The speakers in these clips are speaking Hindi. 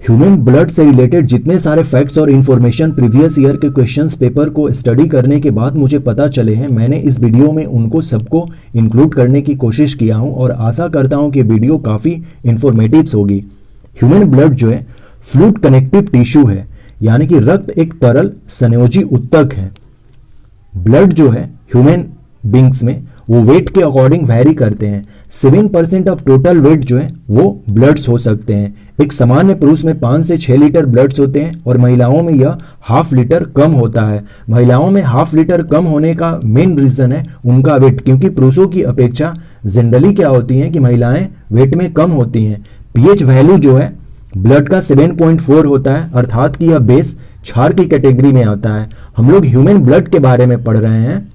ह्यूमन ब्लड से रिलेटेड जितने सारे फैक्ट्स और इन्फॉर्मेशन प्रीवियस ईयर के क्वेश्चंस पेपर को स्टडी करने के बाद मुझे पता चले हैं, मैंने इस वीडियो में उनको सबको इंक्लूड करने की कोशिश किया हूं और आशा करता हूं कि वीडियो काफ़ी इन्फॉर्मेटिव होगी। ह्यूमन ब्लड जो है फ्लूइड कनेक्टिव टिश्यू है, यानी कि रक्त एक तरल संयोजी उत्तक है। ब्लड जो है ह्यूमन बींग्स में वो वेट के अकॉर्डिंग वैरी करते हैं। 7% ऑफ टोटल वेट जो है वो ब्लड्स हो सकते हैं। एक सामान्य पुरुष में 5 से 6 लीटर ब्लड्स होते हैं और महिलाओं में यह ½ लीटर कम होता है। महिलाओं में ½ लीटर कम होने का मेन रीजन है उनका वेट, क्योंकि पुरुषों की अपेक्षा जनरली क्या होती है कि महिलाएं वेट में कम होती हैं। पीएच वैल्यू जो है ब्लड का 7.4 होता है, अर्थात कि यह बेस क्षार की कैटेगरी में आता है। हम लोग ह्यूमन ब्लड के बारे में पढ़ रहे हैं,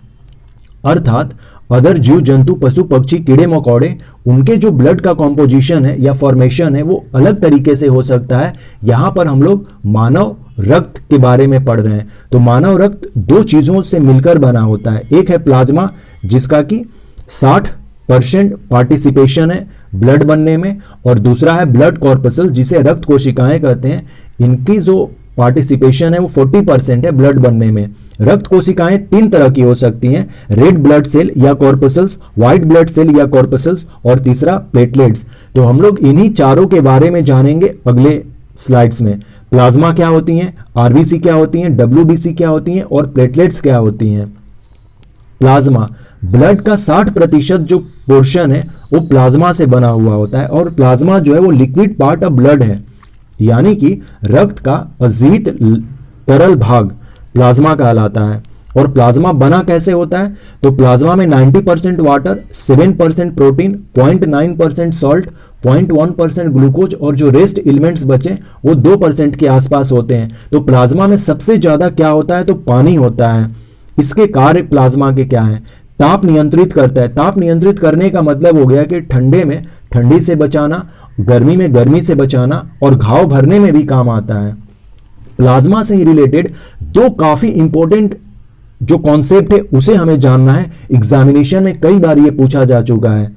अर्थात अदर जीव जंतु पशु पक्षी कीड़े मकोड़े उनके जो ब्लड का कॉम्पोजिशन है या फॉर्मेशन है वो अलग तरीके से हो सकता है। यहाँ पर हम लोग मानव रक्त के बारे में पढ़ रहे हैं। तो मानव रक्त 2 चीज़ों से मिलकर बना होता है। एक है प्लाज्मा, जिसका कि 60% पार्टिसिपेशन है ब्लड बनने में, और दूसरा है ब्लड कॉर्पसल, जिसे रक्त कोशिकाएं कहते हैं। इनकी जो पार्टिसिपेशन है वो 40% है ब्लड बनने में। रक्त कोशिकाएं 3 तरह की हो सकती हैं, रेड ब्लड सेल या कॉर्पसल्स, व्हाइट ब्लड सेल या कॉर्पसल्स, और तीसरा प्लेटलेट्स। तो हम लोग इन्हीं चारों के बारे में जानेंगे अगले स्लाइड्स में। प्लाज्मा क्या होती हैं, आरबीसी क्या होती हैं, डब्ल्यूबीसी क्या होती हैं और प्लेटलेट्स क्या होती हैं। प्लाज्मा ब्लड का 60% जो पोर्शन है वो प्लाज्मा से बना हुआ होता है, और प्लाज्मा जो है वो लिक्विड पार्ट ऑफ ब्लड है, यानी कि रक्त का अजीवित तरल भाग प्लाज्मा कहलाता है। और प्लाज्मा बना कैसे होता है, तो प्लाज्मा में 90% वाटर, 7% प्रोटीन, 0.9% सॉल्ट, 0.1% ग्लूकोज और जो रेस्ट एलिमेंट्स बचे वो 2% के आसपास होते हैं। तो प्लाज्मा में सबसे ज्यादा क्या होता है, तो पानी होता है। इसके कार्य प्लाज्मा के क्या है, ताप नियंत्रित करता है। ताप नियंत्रित करने का मतलब हो गया कि ठंडे में ठंडी से बचाना, गर्मी में गर्मी से बचाना, और घाव भरने में भी काम आता है। प्लाज्मा से ही रिलेटेड 2 काफी इंपॉर्टेंट जो कॉन्सेप्ट है उसे हमें जानना है। एग्जामिनेशन में कई बार ये पूछा जा चुका है।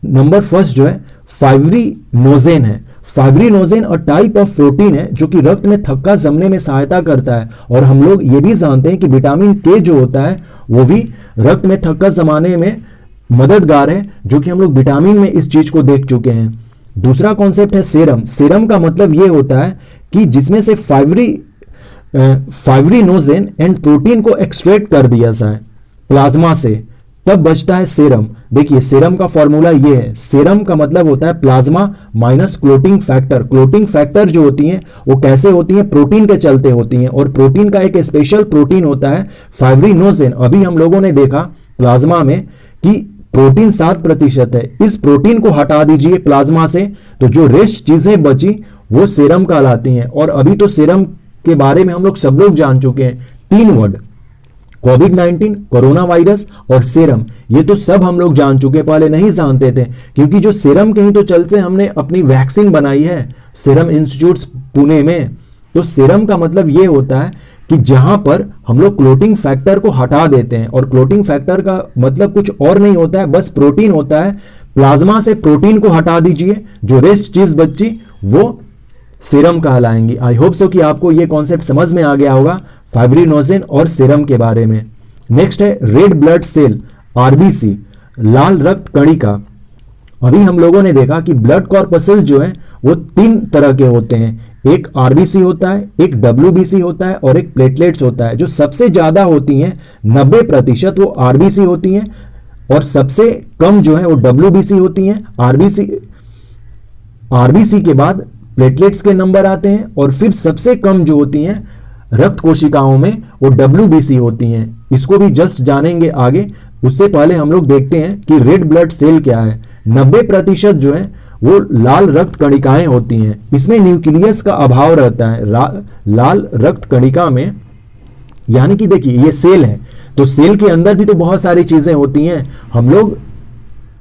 नंबर फर्स्ट जो है फाइब्रिनोजेन है। फाइब्रिनोजेन और टाइप ऑफ प्रोटीन है जो कि रक्त में थक्का जमने में सहायता करता है। और हम लोग ये भी जानते हैं कि विटामिन के जो होता है वो भी रक्त में थक्का जमाने में मददगार है, जो कि हम लोग विटामिन में इस चीज को देख चुके हैं। दूसरा कॉन्सेप्ट है सेरम। सेरम का मतलब ये होता है कि जिसमें से फाइब्रिनोजेन एंड प्रोटीन को एक्सट्रैक्ट कर दिया जाए प्लाज्मा से, तब बचता है सेरम। देखिए सेरम का फॉर्मूला ये है, सेरम का मतलब होता है plasma minus clotting factor. Clotting factor जो होती हैं वो कैसे होती हैं, प्रोटीन के चलते होती हैं, और प्रोटीन का एक स्पेशल प्रोटीन होता है फाइब्रिनोजेन। अभी हम लोगों ने देखा प्लाज्मा में कि प्रोटीन 7% है। इस प्रोटीन को हटा दीजिए प्लाज्मा से, तो जो रेस्ट चीजें बची वो सेरम कहलाती हैं। और अभी तो सेरम के बारे में हम लोग सब लोग जान चुके हैं। 3 वर्ड, कोविड-19, कोरोना वायरस और सेरम, ये तो सब हम लोग जान चुके, पहले नहीं जानते थे, क्योंकि जो सेरम के ही तो चलते हमने अपनी वैक्सीन बनाई है सीरम इंस्टीट्यूट पुणे में। तो सेरम का मतलब ये होता है कि जहां पर हम लोग क्लोटिंग फैक्टर को हटा देते हैं, और क्लोटिंग फैक्टर का मतलब कुछ और नहीं होता है, बस प्रोटीन होता है। प्लाज्मा से प्रोटीन को हटा दीजिए, जो रेस्ट चीज बची वो सीरम कहलाएंगी। आई होप सो कि आपको ये कॉन्सेप्ट समझ में आ गया होगा फाइब्रिनोजेन और सीरम के बारे में। नेक्स्ट है रेड ब्लड सेल, आरबीसी, लाल रक्त कणिका। अभी हम लोगों ने देखा कि ब्लड कॉर्पसल्स जो है वो 3 तरह के होते हैं, एक आरबीसी होता है, एक डब्ल्यूबीसी होता है और एक प्लेटलेट्स होता है। जो सबसे ज्यादा होती हैं 90% वो आरबीसी होती हैं, और सबसे कम जो है वो डब्ल्यूबीसी होती हैं। आरबीसी के बाद प्लेटलेट्स के नंबर आते हैं, और फिर सबसे कम जो होती हैं रक्त कोशिकाओं में वो डब्ल्यूबीसी होती हैं। इसको भी जस्ट जानेंगे आगे। उससे पहले हम लोग देखते हैं कि रेड ब्लड सेल क्या है। 90% जो है वो लाल रक्त कणिकाएं होती हैं। इसमें न्यूक्लियस का अभाव रहता है लाल रक्त कणिका में, यानी कि देखिए ये सेल है, तो सेल के अंदर भी तो बहुत सारी चीजें होती हैं। हम लोग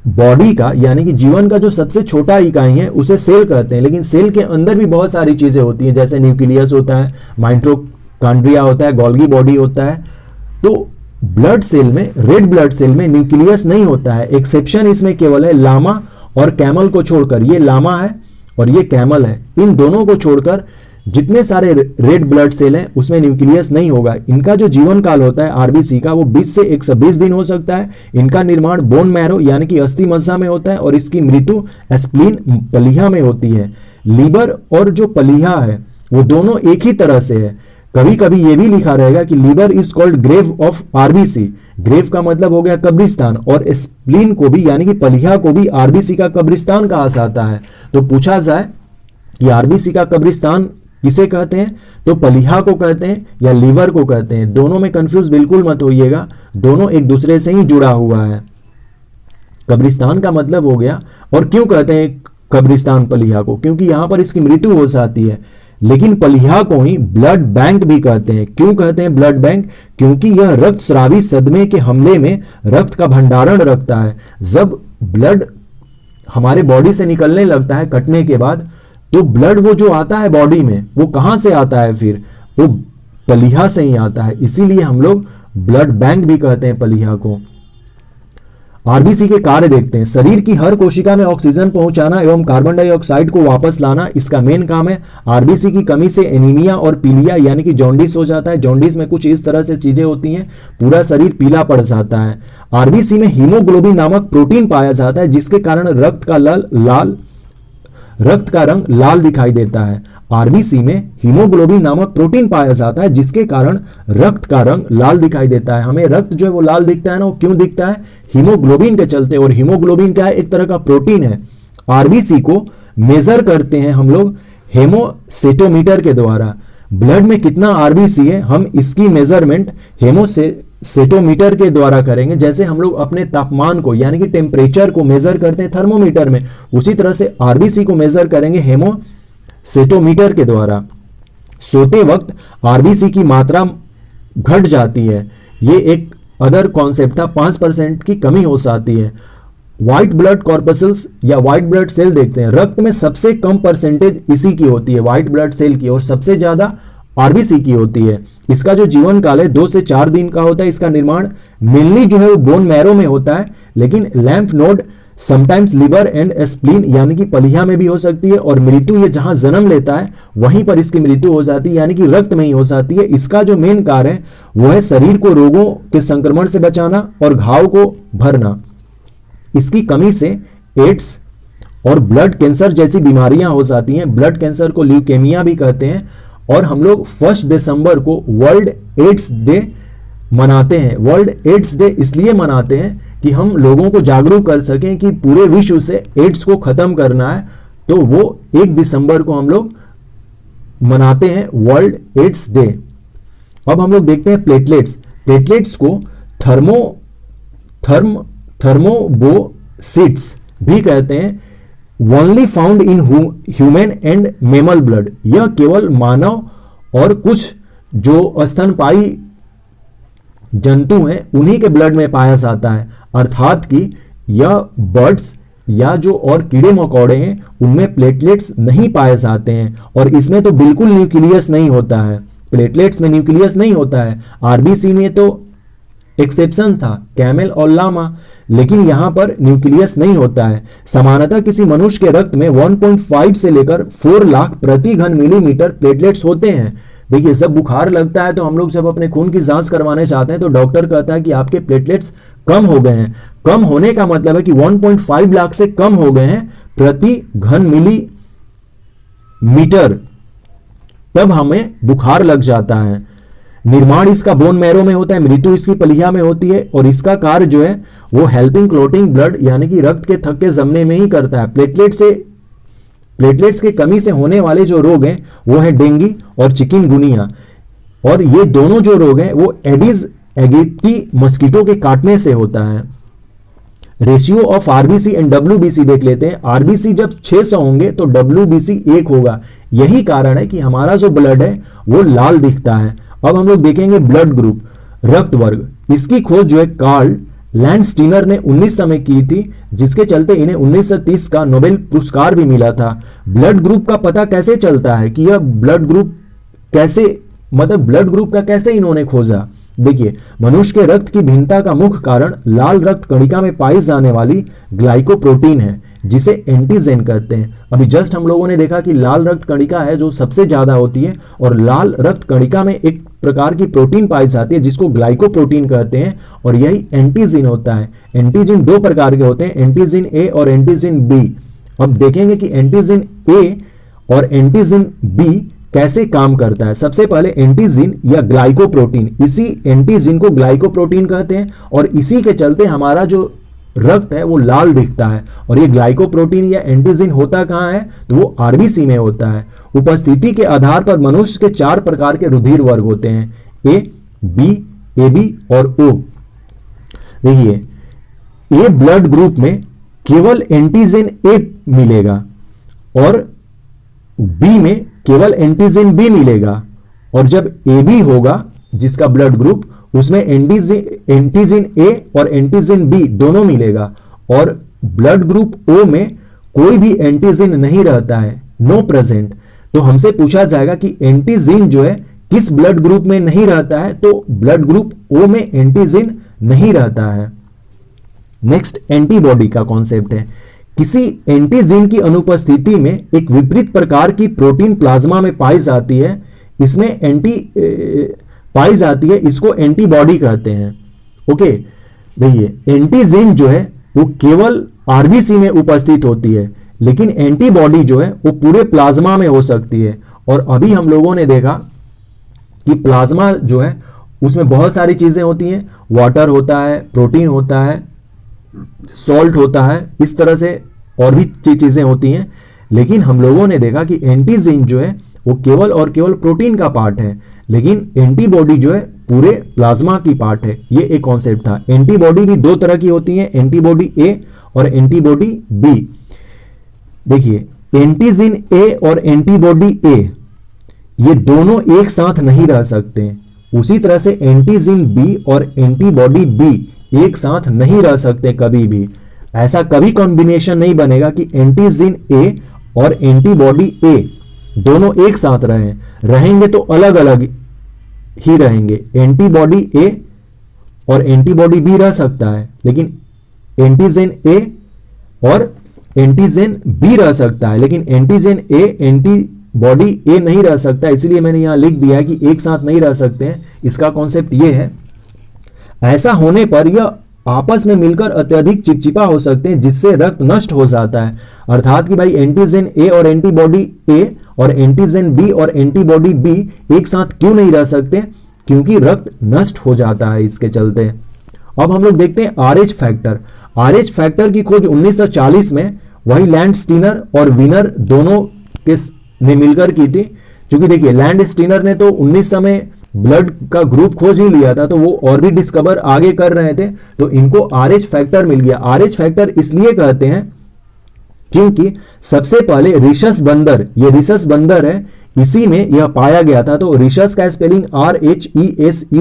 बॉडी का यानी कि जीवन का जो सबसे छोटा इकाई है उसे सेल कहते हैं, लेकिन सेल के अंदर भी बहुत सारी चीजें होती हैं, जैसे न्यूक्लियस होता है, माइटोकॉन्ड्रिया होता है, गोल्गी बॉडी होता है। तो ब्लड सेल में, रेड ब्लड सेल में न्यूक्लियस नहीं होता है। एक्सेप्शन इसमें केवल है लामा और कैमल को छोड़कर। ये लामा है और ये कैमल है। इन दोनों को छोड़कर जितने सारे रेड ब्लड सेल हैं उसमें न्यूक्लियस नहीं होगा। इनका जो जीवन काल होता है आरबीसी का वो 20 से 120 दिन हो सकता है। इनका निर्माण बोन मैरो यानी कि अस्थि मज्जा में होता है और इसकी मृत्यु स्प्लीन पलिया में होती है। लीवर और जो पलिया है वो दोनों एक ही तरह से है। कभी कभी ये भी लिखा रहेगा कि liver is called grave of RBC. Grave का मतलब हो गया कब्रिस्तान, और स्प्लीन को भी यानी कि पलिया को भी आरबीसी का कब्रिस्तान कहा जाता है। तो पूछा जाए कि आरबीसी का कब्रिस्तान किसे कहते हैं, तो पलिया को कहते हैं या लीवर को कहते हैं। दोनों में कंफ्यूज बिल्कुल मत होइएगा, दोनों एक दूसरे से ही जुड़ा हुआ है। कब्रिस्तान का मतलब हो गया, और क्यों कहते हैं कब्रिस्तान पलिया को, क्योंकि यहां पर इसकी मृत्यु हो जाती है। लेकिन पलिया को ही ब्लड बैंक भी कहते हैं। क्यों कहते हैं ब्लड बैंक, क्योंकि यह रक्त स्रावी सदमे के हमले में रक्त का भंडारण रखता है। जब ब्लड हमारे बॉडी से निकलने लगता है कटने के बाद, तो ब्लड वो जो आता है बॉडी में वो कहां से आता है, फिर वो पलिया से ही आता है। इसीलिए हम लोग ब्लड बैंक भी कहते हैं पलिया को। आरबीसी के कार्य देखते हैं। शरीर की हर कोशिका में ऑक्सीजन पहुंचाना एवं कार्बन डाइऑक्साइड को वापस लाना इसका मेन काम है। आरबीसी की कमी से एनीमिया और पीलिया यानी कि जॉन्डिस हो जाता है। जॉन्डिस में कुछ इस तरह से चीजें होती हैं, पूरा शरीर पीला पड़ जाता है। आरबीसी में हीमोग्लोबिन नामक प्रोटीन पाया जाता है जिसके कारण रक्त का रंग लाल दिखाई देता है। आरबीसी में हीमोग्लोबिन नामक प्रोटीन पाया जाता है जिसके कारण रक्त का रंग लाल दिखाई देता है। हमें रक्त जो है वो लाल दिखता है ना, वो क्यों दिखता है, हीमोग्लोबिन के चलते। और हीमोग्लोबिन क्या है, एक तरह का प्रोटीन है। आरबीसी को मेजर करते हैं हम लोग हेमोसेटोमीटर के द्वारा। ब्लड में कितना आरबीसी है हम इसकी मेजरमेंट हेमोसेटोमीटर के द्वारा करेंगे। जैसे हम लोग अपने तापमान को यानी कि टेम्परेचर को मेजर करते हैं थर्मोमीटर में, उसी तरह से आरबीसी को मेजर करेंगे हेमोसेटोमीटर के द्वारा। सोते वक्त आरबीसी की मात्रा घट जाती है, ये एक अदर कॉन्सेप्ट था। 5% की कमी हो जाती है। व्हाइट ब्लड कॉर्पसल्स या व्हाइट ब्लड सेल देखते हैं। रक्त में सबसे कम परसेंटेज इसी की होती है, व्हाइट ब्लड सेल की, और सबसे ज्यादा आरबीसी की होती है। इसका जो जीवन काल है 2 से 4 दिन का होता है। इसका निर्माण मेनली जो है वो बोन मैरो में होता है, लेकिन lymph node sometimes liver and spleen यानी कि पलिया में भी हो सकती है। और मृत्यु ये जहां जन्म लेता है वहीं पर इसकी मृत्यु हो जाती है, यानी कि रक्त में ही हो जाती है। इसका जो मेन कार्य है वो है शरीर को रोगों के संक्रमण से बचाना और घाव को भरना। इसकी कमी से एड्स और ब्लड कैंसर जैसी बीमारियां हो जाती हैं। ब्लड कैंसर को ल्यूकेमिया भी कहते हैं। और हम लोग 1 दिसंबर को वर्ल्ड एड्स डे मनाते हैं। वर्ल्ड एड्स डे इसलिए मनाते हैं कि हम लोगों को जागरूक कर सकें कि पूरे विश्व से एड्स को खत्म करना है। तो वो 1 दिसंबर को हम लोग मनाते हैं वर्ल्ड एड्स डे। अब हम लोग देखते हैं प्लेटलेट्स। प्लेटलेट्स को थर्मोबोसिट्स भी कहते हैं। Only found in human and mammal blood. यह केवल मानव और कुछ जो स्तनपायी जंतु हैं उन्हीं के ब्लड में पाया जाता है। अर्थात कि यह बर्ड्स या जो और कीड़े मकोड़े हैं उनमें प्लेटलेट्स नहीं पाए जाते हैं। और इसमें तो बिल्कुल न्यूक्लियस नहीं होता है, प्लेटलेट्स में न्यूक्लियस नहीं होता है। आरबीसी में तो एक्सेप्शन था, कैमल और लामा, लेकिन यहां पर न्यूक्लियस नहीं होता है। सामान्यतः किसी मनुष्य के रक्त में 1.5 से लेकर 4 लाख प्रति घन मिलीमीटर प्लेटलेट्स होते हैं। देखिए, जब बुखार लगता है तो हम लोग जब अपने खून की जांच करवाने चाहते हैं तो डॉक्टर कहता है कि आपके प्लेटलेट्स कम हो गए हैं। कम होने का मतलब है कि 1.5 लाख से कम हो गए हैं प्रति घन मिलीमीटर, तब हमें बुखार लग जाता है। निर्माण इसका बोन मैरो में होता है, मृत्यु इसकी पलिया में होती है। और इसका कार्य जो है वो हेल्पिंग क्लोटिंग ब्लड यानी कि रक्त के थक्के जमने में ही करता है। प्लेटलेट्स की कमी से होने वाले जो रोग हैं वो है डेंगू और चिकनगुनिया। और ये दोनों जो रोग हैं वो एडिस एगिप्टी मस्कीटो के काटने से होता है। Ratio of RBC and WBC देख लेते हैं। आरबीसी जब 600 होंगे तो डब्ल्यूबीसी 1 होगा। यही कारण है कि हमारा जो ब्लड है वो लाल दिखता है। अब हम लोग देखेंगे ब्लड ग्रुप, रक्त वर्ग। इसकी खोज जो है कार्ल लैंडस्टीनर ने 1900 में की थी, जिसके चलते इन्हें 1930 का नोबेल पुरस्कार भी मिला था। ब्लड ग्रुप का पता कैसे चलता है कि यह ब्लड ग्रुप का कैसे इन्होंने खोजा। देखिए, मनुष्य के रक्त की भिन्नता का मुख्य कारण लाल रक्त कणिका में पाई जाने वाली ग्लाइकोप्रोटीन है। जिसे एंटीजेन कहते हैं। अभी जस्ट हम लोगों ने देखा कि लाल रक्त कणिका है जो सबसे ज्यादा होती है, और लाल रक्त कणिका में एक प्रकार की प्रोटीन पाई जाती है जिसको ग्लाइकोप्रोटीन कहते हैं, और यही एंटीजीन होता है। एंटीजीन दो प्रकार के होते हैं, एंटीजीन ए और एंटीजीन बी। अब देखेंगे कि एंटीजीन ए और एंटीजीन बी कैसे काम करता है। सबसे पहले एंटीजीन या ग्लाइकोप्रोटीन, इसी एंटीजीन को ग्लाइकोप्रोटीन कहते हैं, और इसी के चलते हमारा जो रक्त है वो लाल दिखता है। और ये ग्लाइकोप्रोटीन या एंटीजीन होता कहाँ है, तो वो आरबीसी में होता है। उपस्थिति के आधार पर मनुष्य के 4 प्रकार के रुधिर वर्ग होते हैं, ए, बी, ए बी और ओ। देखिए, ए ब्लड ग्रुप में केवल एंटीजन ए मिलेगा, और बी में केवल एंटीजन बी मिलेगा, और जब ए बी होगा जिसका ब्लड ग्रुप, उसमें एंटीजन ए और एंटीजन बी दोनों मिलेगा, और ब्लड ग्रुप ओ में कोई भी एंटीजन नहीं रहता है, नो प्रेजेंट। तो हमसे पूछा जाएगा कि एंटीजन जो है किस ब्लड ग्रुप में नहीं रहता है, तो ब्लड ग्रुप ओ में एंटीजन नहीं रहता है। नेक्स्ट एंटीबॉडी का कॉन्सेप्ट है। किसी एंटीजन की अनुपस्थिति में एक विपरीत प्रकार की प्रोटीन प्लाज्मा में पाई जाती है, इसमें पाई जाती है, इसको एंटीबॉडी कहते हैं। ओके, देखिए, एंटीजन जो है वो केवल आरबीसी में उपस्थित होती है, लेकिन एंटीबॉडी जो है वो पूरे प्लाज्मा में हो सकती है। और अभी हम लोगों ने देखा कि प्लाज्मा जो है उसमें बहुत सारी चीजें होती हैं, वाटर होता है, प्रोटीन होता है, सॉल्ट होता है, इस तरह से और भी चीजें होती हैं। लेकिन हम लोगों ने देखा कि एंटीजन जो है वो केवल और केवल प्रोटीन का पार्ट है, लेकिन एंटीबॉडी जो है पूरे प्लाज्मा की पार्ट है। ये एक कॉन्सेप्ट था। एंटीबॉडी भी 2 तरह की होती है, एंटीबॉडी ए और एंटीबॉडी बी। देखिए, एंटीजन ए और एंटीबॉडी ए ये दोनों एक साथ नहीं रह सकते। उसी तरह से एंटीजन बी और एंटीबॉडी बी एक साथ नहीं रह सकते कभी भी। ऐसा कभी कॉम्बिनेशन नहीं बनेगा कि एंटीजन ए और एंटीबॉडी ए दोनों एक साथ रहेंगे तो अलग अलग ही रहेंगे। एंटीबॉडी ए और एंटीबॉडी बी रह सकता है, लेकिन एंटीजन ए और एंटीजन बी रह सकता है, लेकिन एंटीजन ए एंटीबॉडी ए नहीं रह सकता। इसलिए मैंने यहां लिख दिया कि एक साथ नहीं रह सकते हैं। इसका कॉन्सेप्ट ये है, ऐसा होने पर यह आपस में मिलकर अत्यधिक चिपचिपा हो सकते हैं, जिससे रक्त नष्ट हो जाता है। अर्थात कि भाई एंटीजन ए और एंटीबॉडी ए और एंटीजन बी और एंटीबॉडी बी एक साथ क्यों नहीं रह सकते, क्योंकि रक्त नष्ट हो जाता है इसके चलते। अब हम लोग देखते हैं आरएच फैक्टर। आरएच फैक्टर की खोज 1940 में वही लैंड स्टीनर और विनर दोनों ने मिलकर की थी। क्योंकि देखिए, लैंड स्टीनर ने तो 1900 में ब्लड का ग्रुप खोज ही लिया था, तो वो और भी डिस्कवर आगे कर रहे थे, तो इनको आरएच फैक्टर मिल गया। आरएच फैक्टर इसलिए कहते हैं क्योंकि सबसे पहले रिसस बंदर, ये रिसस बंदर है, इसी में यह पाया गया था। तो रिसस का स्पेलिंग RHESUS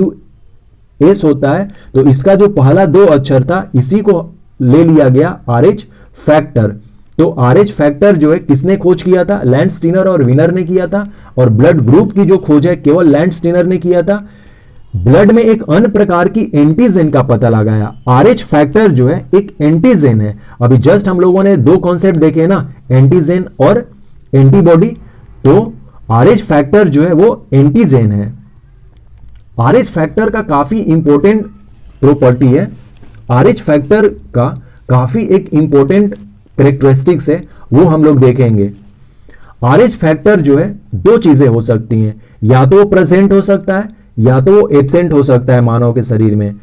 होता है, तो इसका जो पहला 2 अक्षर था इसी को ले लिया गया आरएच फैक्टर। तो आरएच फैक्टर जो है किसने खोज किया था, लैंड स्टीनर और विनर ने किया था। और ब्लड ग्रुप की जो खोज है केवल लैंड स्टीनर ने किया था। ब्लड में एक अन्य प्रकार की एंटीजन का पता लगाया। आरएच फैक्टर जो है एक एंटीजन है। अभी जस्ट हम लोगों ने 2 कॉन्सेप्ट देखे ना, एंटीजन और एंटीबॉडी, तो आरएच फैक्टर जो है वो एंटीजन है। आरएच फैक्टर का काफी इंपॉर्टेंट प्रॉपर्टी है। आरएच फैक्टर का काफी एक इंपॉर्टेंट कैरेक्टरिस्टिक्स है, वो हम लोग देखेंगे। आरएच फैक्टर जो है 2 चीजें हो सकती हैं, या तो वो प्रेजेंट हो सकता है या तो वो एब्सेंट हो सकता है मानव के शरीर में।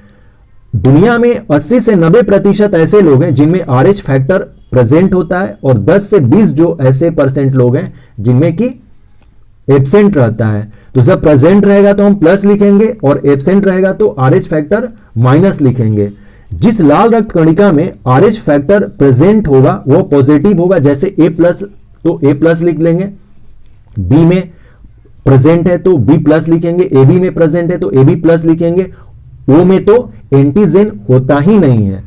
दुनिया में 80 से 90% ऐसे लोग हैं जिनमें आरएच फैक्टर प्रेजेंट होता है, और 10 से 20 जो ऐसे % लोग हैं जिनमें कि एब्सेंट रहता है। तो जब प्रेजेंट रहेगा तो हम प्लस लिखेंगे, और एब्सेंट रहेगा तो आरएच फैक्टर माइनस लिखेंगे। जिस लाल रक्त कणिका में आरएच फैक्टर प्रेजेंट होगा वो पॉजिटिव होगा, जैसे A+ तो A+ लिख लेंगे, बी में प्रेजेंट है तो B+ लिखेंगे, AB में प्रेजेंट है तो AB+ लिखेंगे, O में तो एंटीजन होता ही नहीं है।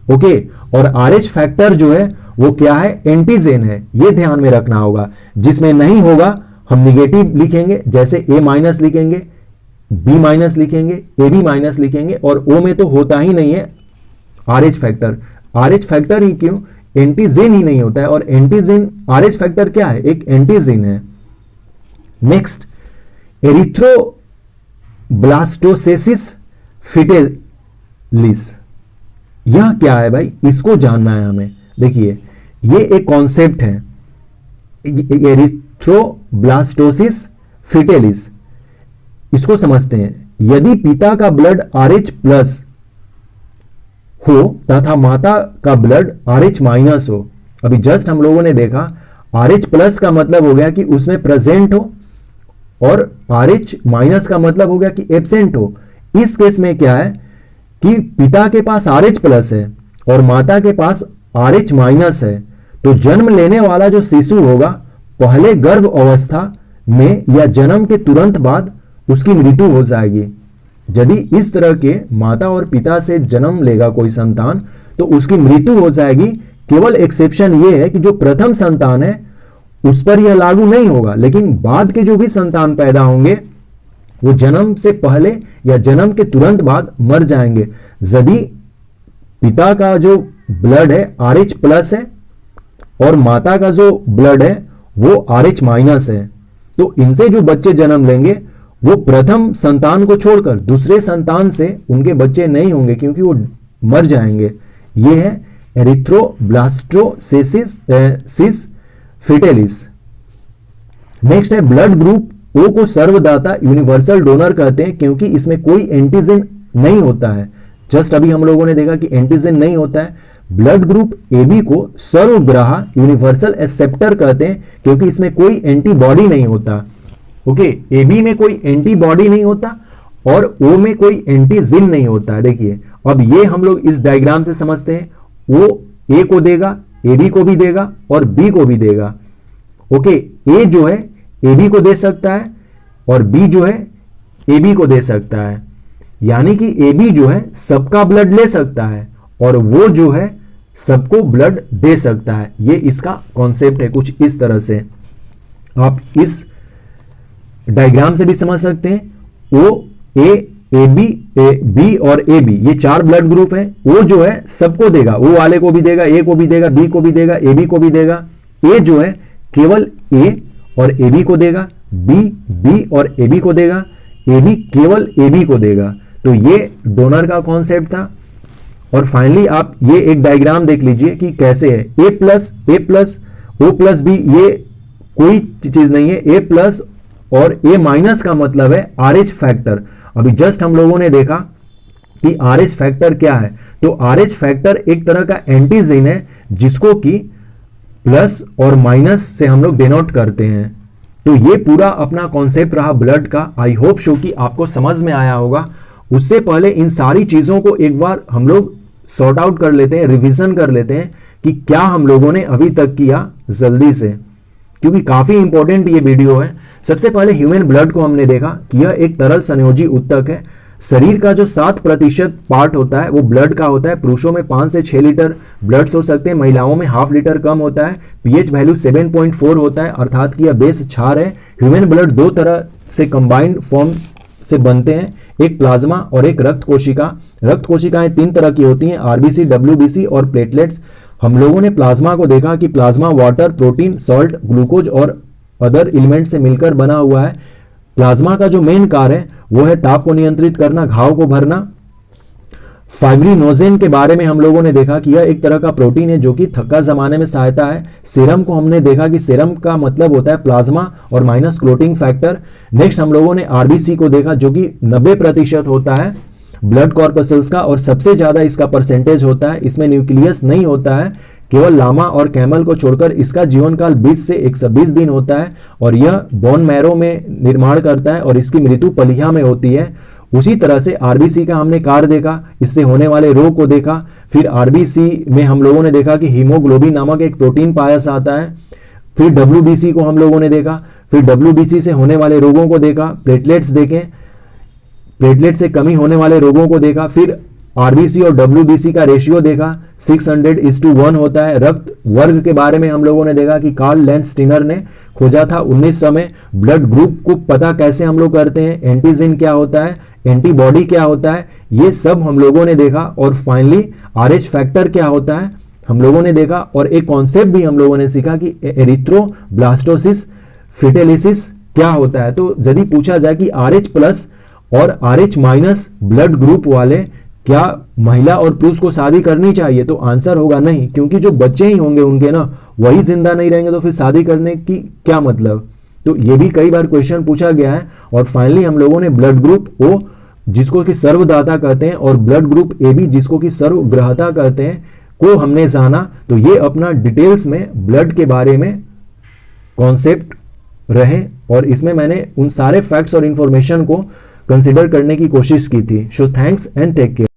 ओके, और आरएच फैक्टर जो है वो क्या है, एंटीजन है, ये ध्यान में रखना होगा। जिसमें नहीं होगा हम निगेटिव लिखेंगे, जैसे A- लिखेंगे, B- लिखेंगे, AB- लिखेंगे, और O में तो होता ही नहीं है आरएच फैक्टर। आरएच फैक्टर ही क्यों, एंटीजिन ही नहीं होता है, और एंटीजिन RH फैक्टर क्या है, एक एंटीजिन है। नेक्स्ट, एरिथ्रोब्लास्टोसिस फिटेलिस, यह क्या है भाई, इसको जानना है हमें। देखिए ये एक कॉन्सेप्ट है, एरिथ्रोब्लास्टोसिस फिटेलिस, इसको समझते हैं। यदि पिता का ब्लड RH प्लस हो तथा माता का ब्लड RH माइनस हो, अभी जस्ट हम लोगों ने देखा RH प्लस का मतलब हो गया कि उसमें प्रेजेंट हो, और RH माइनस का मतलब हो गया कि एब्सेंट हो। इस केस में क्या है कि पिता के पास RH प्लस है और माता के पास RH माइनस है, तो जन्म लेने वाला जो शिशु होगा पहले गर्भ अवस्था में या जन्म के तुरंत बाद उसकी मृत्यु हो जाएगी। यदि इस तरह के माता और पिता से जन्म लेगा कोई संतान तो उसकी मृत्यु हो जाएगी। केवल एक्सेप्शन ये है कि जो प्रथम संतान है उस पर यह लागू नहीं होगा, लेकिन बाद के जो भी संतान पैदा होंगे वो जन्म से पहले या जन्म के तुरंत बाद मर जाएंगे यदि पिता का जो ब्लड है RH प्लस है और माता का जो ब्लड है वो RH माइनस है। तो इनसे जो बच्चे जन्म लेंगे वो प्रथम संतान को छोड़कर दूसरे संतान से उनके बच्चे नहीं होंगे, क्योंकि वो मर जाएंगे। ये है एरिथ्रोब्लास्टोसिस फिटेलिस। नेक्स्ट है ब्लड ग्रुप O को सर्वदाता यूनिवर्सल डोनर कहते हैं, क्योंकि इसमें कोई एंटीजन नहीं होता है। जस्ट अभी हम लोगों ने देखा कि एंटीजन नहीं होता है। ब्लड ग्रुप AB को सर्वग्राही यूनिवर्सल एक्सेप्टर कहते हैं, क्योंकि इसमें कोई एंटीबॉडी नहीं होता। ओके, AB में कोई एंटीबॉडी नहीं होता और O में कोई एंटीजिन नहीं होता है। देखिए अब ये हम लोग इस डायग्राम से समझते हैं, O A को देगा, AB को भी देगा और B को भी देगा। ओके, A जो है AB को दे सकता है और B जो है AB को दे सकता है, यानी कि AB जो है सबका ब्लड ले सकता है और वो जो है सबको ब्लड दे सकता है। ये इसका कॉन्सेप्ट है, कुछ इस तरह से आप इस डायग्राम से भी समझ सकते हैं। O A AB B और AB ये चार ब्लड ग्रुप हैं। O जो है सबको देगा, O वाले को भी देगा, A को भी देगा, B को भी देगा, AB को भी देगा। A जो है केवल A और AB को देगा, B और AB को देगा, AB केवल AB को देगा। तो ये डोनर का कॉन्सेप्ट था। और फाइनली आप ये एक डायग्राम देख लीजिए कि कैसे है। A plus O plus B ये कोई चीज नहीं है। A प्लस और A माइनस का मतलब है RH फैक्टर। अभी जस्ट हम लोगों ने देखा कि RH फैक्टर क्या है, तो RH फैक्टर एक तरह का एंटीजिन है जिसको कि प्लस और माइनस से हम लोग डिनोट करते हैं। तो ये पूरा अपना कॉन्सेप्ट रहा ब्लड का। आई होप शो कि आपको समझ में आया होगा। उससे पहले इन सारी चीजों को एक बार हम लोग सॉर्ट आउट कर लेते हैं, रिवीजन कर लेते हैं कि क्या हम लोगों ने अभी तक किया जल्दी से, क्योंकि काफी इंपॉर्टेंट ये वीडियो है। सबसे पहले ह्यूमन ब्लड को हमने देखा कि यह एक तरल संयोजी उत्तक है। शरीर का जो 7% पार्ट होता है वो ब्लड का होता है। पुरुषों में 5 से 6 लीटर ब्लड हो सकते हैं, महिलाओं में ½ लीटर कम होता है। पीएच वैल्यू 7.4 होता है, अर्थात कि यह बेस क्षार है। ह्यूमन ब्लड दो तरह से कंबाइंड फॉर्म से बनते हैं, एक प्लाज्मा और एक रक्त कोशिका। रक्त कोशिकाएं 3 तरह की होती हैं, आरबीसी, डब्ल्यूबीसी और प्लेटलेट्स। हम लोगों ने प्लाज्मा को देखा कि plasma water, protein, salt, glucose और अदर एलिमेंट से मिलकर बना हुआ है। प्लाज्मा का जो मेन कार्य है वो है ताप को नियंत्रित करना, घाव को भरना। फाइब्रिनोजेन के बारे में हम लोगों ने देखा कि यह एक तरह का प्रोटीन है जो कि थक्का जमाने में सहायता है। सीरम को हमने देखा कि सीरम का मतलब होता है प्लाज्मा और माइनस क्लोटिंग फैक्टर। नेक्स्ट हम लोगों ने आरबीसी को देखा जो कि 90% होता है ब्लड कॉर्पसल्स का और सबसे ज्यादा इसका परसेंटेज होता है। इसमें न्यूक्लियस नहीं होता है, केवल लामा और कैमल को छोड़कर इसका जीवन काल 20 से 120 दिन होता है और यह बोन मैरो में निर्माण करता है और इसकी मृत्यु पलिया में होती है। उसी तरह से आरबीसी का हमने कार्य देखा, इससे होने वाले रोग को देखा। फिर आरबीसी में हम लोगों ने देखा कि हीमोग्लोबिन नामक एक प्रोटीन पाया जाता है। फिर डब्ल्यूबीसी को हम लोगों ने देखा, फिर डब्ल्यूबीसी से होने वाले रोगों को देखा। प्लेटलेट्स देखें, प्लेटलेट से कमी होने वाले रोगों को देखा। फिर आरबीसी और डब्ल्यूबीसी का रेशियो देखा, 600:1 होता है। रक्त वर्ग के बारे में हम लोगों ने देखा कि कार्ल लेंस स्टीनर ने खोजा था 1900 में। ब्लड ग्रुप को पता कैसे हम लोग करते हैं, एंटीजन क्या होता है, एंटीबॉडी क्या होता है, ये सब हम लोगों ने देखा। और फाइनली RH फैक्टर क्या होता है हम लोगों ने देखा, और एक कॉन्सेप्ट भी हम लोगों ने सीखा कि एरिथ्रोब्लास्टोसिस फिटेलिसिस क्या होता है। तो यदि पूछा जाए कि RH प्लस और RH माइनस ब्लड ग्रुप वाले क्या महिला और पुरुष को शादी करनी चाहिए, तो आंसर होगा नहीं, क्योंकि जो बच्चे ही होंगे उनके ना, वही जिंदा नहीं रहेंगे, तो फिर शादी करने की क्या मतलब। तो ये भी कई बार क्वेश्चन पूछा गया है। और फाइनली हम लोगों ने ब्लड ग्रुप ओ जिसको कि सर्वदाता कहते हैं और ब्लड ग्रुप AB जिसको कि सर्वग्राहता कहते हैं को हमने जाना। तो ये अपना डिटेल्स में ब्लड के बारे में कॉन्सेप्ट रहे, और इसमें मैंने उन सारे फैक्ट्स और इंफॉर्मेशन को कंसिडर करने की कोशिश की थी। So thanks and take care.